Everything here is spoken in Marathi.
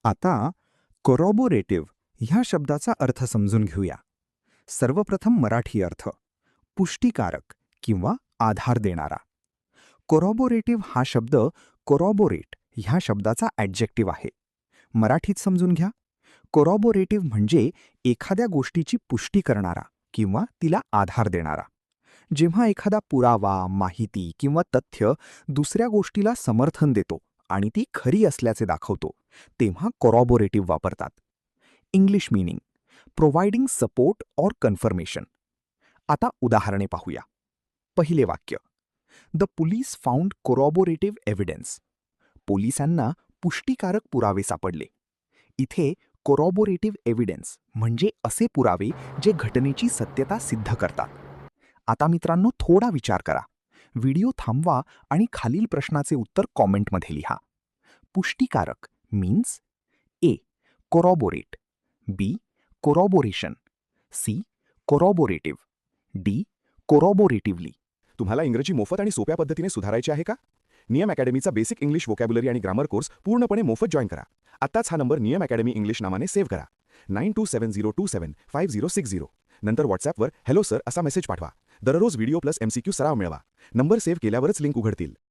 आता कोरॉबोरेटिव्ह ह्या शब्दाचा अर्थ समजून घेऊया. सर्वप्रथम मराठी अर्थ पुष्टीकारक किंवा आधार देणारा. कोरॉबोरेटिव्ह हा शब्द कोरॉबोरेट ह्या शब्दाचा ॲडजेक्टिव्ह आहे. मराठीत समजून घ्या. कोरॉबोरेटिव्ह म्हणजे एखाद्या गोष्टीची पुष्टी करणारा किंवा तिला आधार देणारा. जेव्हा एखादा पुरावा, माहिती किंवा तथ्य दुसऱ्या गोष्टीला समर्थन देतो आणि ती खरी असल्याचे दाखवतो, तेव्हा कोरॉबोरेटिव्ह वापरतात. English meaning providing support or confirmation. आता उदाहरणे पाहूया. पहिले वाक्य, the police found corroborative evidence. पोलिसांना पुष्टीकारक पुरावे सापडले. इथे कोरॉबोरेटिव्ह एव्हिडन्स म्हणजे असे पुरावे जे घटनेची सत्यता सिद्ध करतात. आता मित्रांनो, थोडा विचार करा. व्हिडिओ थांबवा आणि खालील प्रश्नाचे उत्तर कॉमेंटमध्ये लिहा. पुष्टीकारक मीन्स ए. कोरॉबोरेट, बी. कोरॉबोरेशन, सी. कोरॉबोरेटिव्ह, डी. कोरॉबोरेटिव्हली. तुम्हाला इंग्रजी मोफत आणि सोप्या पद्धतीने सुधारायचे आहे का? नियम अकॅडमीचा बेसिक इंग्लिश व्होकॅब्युलरी आणि ग्रामर कोर्स पूर्णपणे मोफत जॉईन करा. आत्ताच हा नंबर नियम अकॅडमी इंग्लिश नावाने सेव्ह करा. 9270275060. नंतर व्हॉट्सॲपवर हॅलो सर असा मेसेज पाठवा. दररोज व्हिडिओ प्लस MCQ सराव मिळवा. नंबर सेव्ह केल्यावरच लिंक उघडतील.